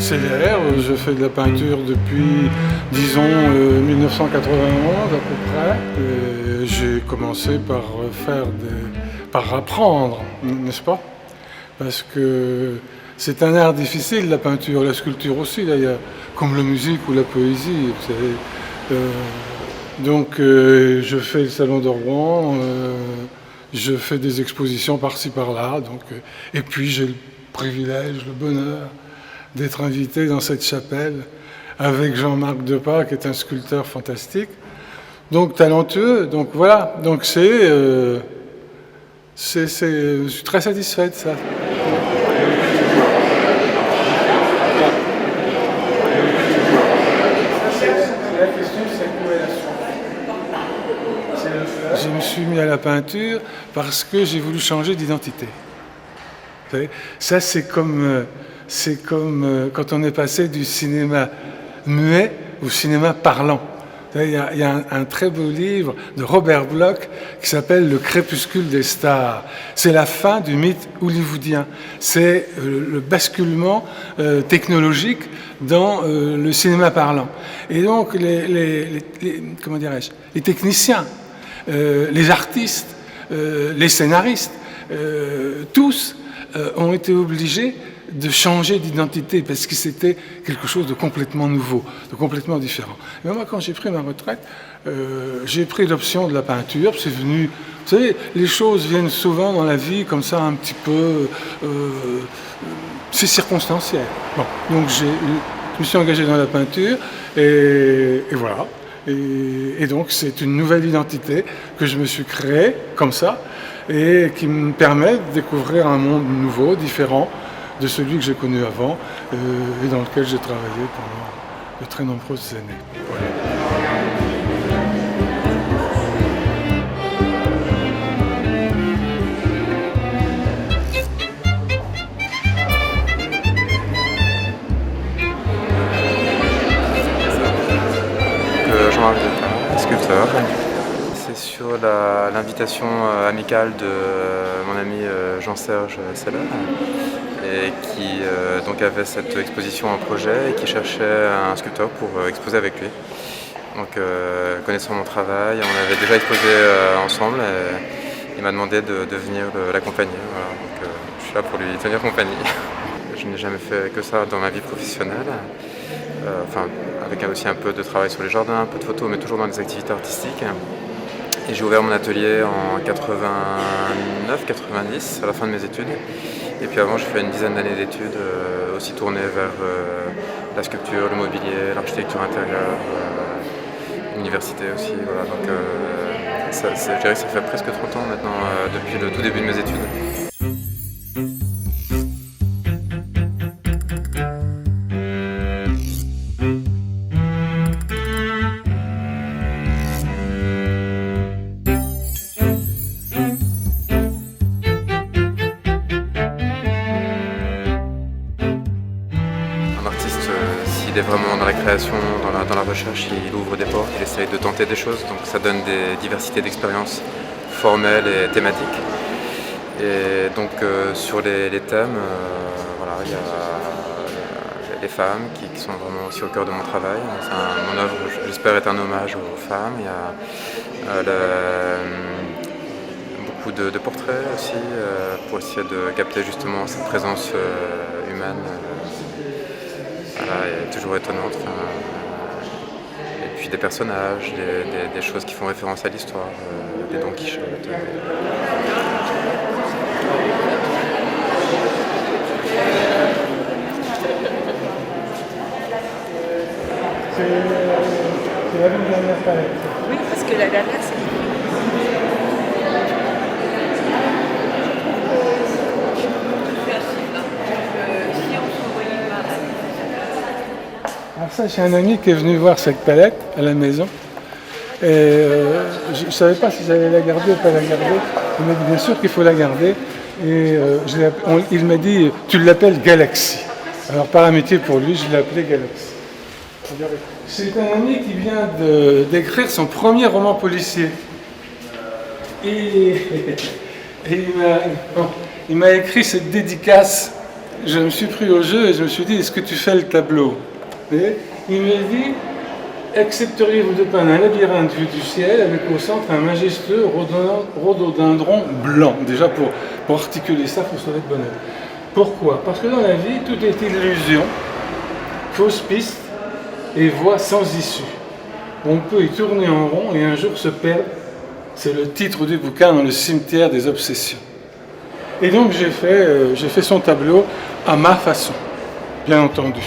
accélère. Je fais de la peinture depuis, disons, 1991 à peu près. J'ai commencé par apprendre, n'est-ce pas? Parce que c'est un art difficile, la peinture, la sculpture aussi d'ailleurs, comme la musique ou la poésie. Donc je fais le Salon de Rouen, je fais des expositions par-ci par-là, et puis j'ai le privilège, le bonheur d'être invité dans cette chapelle avec Jean-Marc Depas, qui est un sculpteur fantastique, donc talentueux. Donc voilà, donc je suis très satisfait de ça. La question, c'est où est la source. Je me suis mis à la peinture parce que j'ai voulu changer d'identité. Vous savez, ça c'est comme quand on est passé du cinéma muet au cinéma parlant. Il y a un très beau livre de Robert Bloch qui s'appelle « Le crépuscule des stars ». C'est la fin du mythe hollywoodien. C'est le basculement technologique dans le cinéma parlant. Et donc, comment dirais-je, les techniciens, les artistes, les scénaristes, tous ont été obligés de changer d'identité parce que c'était quelque chose de complètement nouveau, de complètement différent. Mais moi, quand j'ai pris ma retraite, j'ai pris l'option de la peinture. C'est venu, vous savez, les choses viennent souvent dans la vie comme ça, un petit peu, c'est circonstanciel. Bon, donc je me suis engagé dans la peinture et voilà. Et donc c'est une nouvelle identité que je me suis créée comme ça et qui me permet de découvrir un monde nouveau, différent de celui que j'ai connu avant et dans lequel j'ai travaillé pendant de très nombreuses années. Voilà. Jean-Marc Depas, sculpteur. C'est sur l'invitation amicale de mon ami Jean-Serge Seller, et qui donc avait cette exposition en projet et qui cherchait un sculpteur pour exposer avec lui. Donc connaissant mon travail, on avait déjà exposé ensemble et il m'a demandé de venir l'accompagner. Voilà. Donc je suis là pour lui tenir compagnie. Je n'ai jamais fait que ça dans ma vie professionnelle. Enfin, avec aussi un peu de travail sur les jardins, un peu de photos, mais toujours dans des activités artistiques. Et j'ai ouvert mon atelier en 89-90, à la fin de mes études. Et puis avant, j'ai fait une dizaine d'années d'études, aussi tournées vers la sculpture, le mobilier, l'architecture intérieure, l'université aussi. Voilà. Donc, je dirais que ça fait presque 30 ans maintenant, depuis le tout début de mes études. Il est vraiment dans la création, dans la recherche, il ouvre des portes, il essaye de tenter des choses, donc ça donne des diversités d'expériences formelles et thématiques. Et donc sur les thèmes, voilà, il y a les femmes qui sont vraiment aussi au cœur de mon travail. Mon œuvre, j'espère, est un hommage aux femmes. Il y a beaucoup de portraits aussi, pour essayer de capter justement cette présence humaine. Voilà, est toujours étonnante. Et puis des personnages, des choses qui font référence à l'histoire, des Don Quichotte. C'est la dernière palette. Oui, parce que la dernière, c'est... Alors ça, j'ai un ami qui est venu voir cette palette à la maison. Et je ne savais pas si j'allais la garder ou pas la garder. Il m'a dit bien sûr qu'il faut la garder. Et il m'a dit, tu l'appelles Galaxy. Alors par amitié pour lui, je l'ai appelé Galaxy. C'est un ami qui vient d'écrire son premier roman policier. Et il m'a écrit cette dédicace je me suis pris au jeu et je me suis dit, est-ce que tu fais le tableau? Et il m'a dit, accepteriez-vous de peindre un labyrinthe vu du ciel avec au centre un majestueux rhododendron blanc? Déjà, pour articuler ça, il faut savoir être bonheur. Pourquoi? Parce que dans la vie, tout est illusion, fausse piste et voie sans issue. On peut y tourner en rond et un jour se perdre. C'est le titre du bouquin, dans le cimetière des obsessions. Et donc j'ai fait son tableau à ma façon, bien entendu.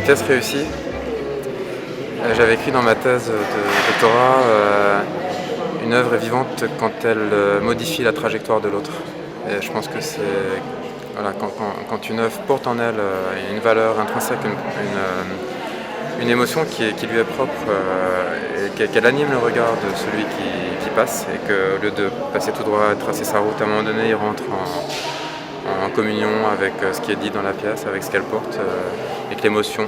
Thèse réussie. J'avais écrit dans ma thèse de doctorat une œuvre est vivante quand elle modifie la trajectoire de l'autre. Et je pense que c'est voilà, quand une œuvre porte en elle une valeur intrinsèque, une émotion qui lui est propre et qu'elle anime le regard de celui qui passe et qu'au lieu de passer tout droit et tracer sa route, à un moment donné il rentre en communion avec ce qui est dit dans la pièce, avec ce qu'elle porte, et que l'émotion,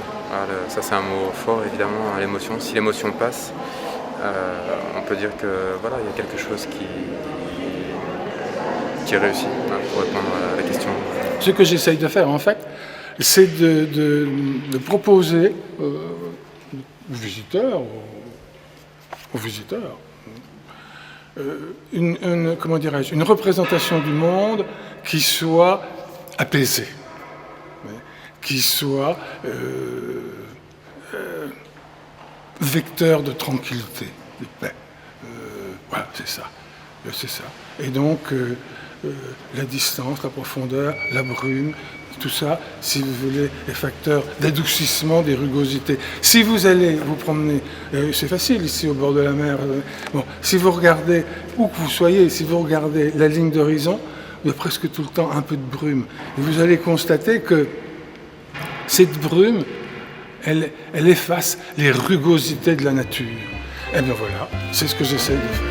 ça c'est un mot fort évidemment, l'émotion, si l'émotion passe, on peut dire que voilà, il y a quelque chose qui réussit, pour répondre à la question. Ce que j'essaye de faire en fait, c'est de proposer aux visiteurs, une représentation du monde qui soit apaisée, qui soit vecteur de tranquillité, de paix. Voilà, c'est ça. Et donc, la distance, la profondeur, la brume, tout ça, si vous voulez, est facteur d'adoucissement des rugosités. Si vous allez vous promener, c'est facile ici au bord de la mer, bon, si vous regardez, où que vous soyez, si vous regardez la ligne d'horizon, il y a presque tout le temps un peu de brume. Et vous allez constater que cette brume, elle efface les rugosités de la nature. Et bien voilà, c'est ce que j'essaie de faire.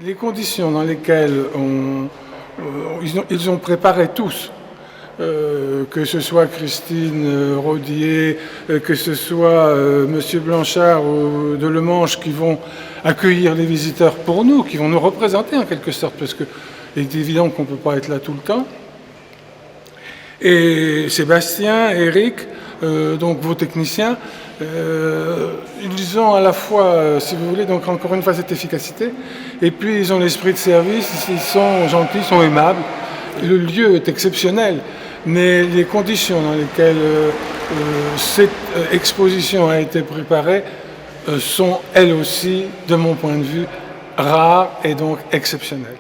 Les conditions dans lesquelles ils ont préparé tous, que ce soit Christine Rodier, que ce soit Monsieur Blanchard ou de Le Manche qui vont accueillir les visiteurs pour nous, qui vont nous représenter en quelque sorte, parce qu'il est évident qu'on ne peut pas être là tout le temps. Et Sébastien, Eric, donc vos techniciens, ils ont à la fois, si vous voulez, donc encore une fois cette efficacité, et puis ils ont l'esprit de service, ils sont gentils, ils sont aimables. Le lieu est exceptionnel, mais les conditions dans lesquelles cette exposition a été préparée sont elles aussi, de mon point de vue, rares et donc exceptionnelles.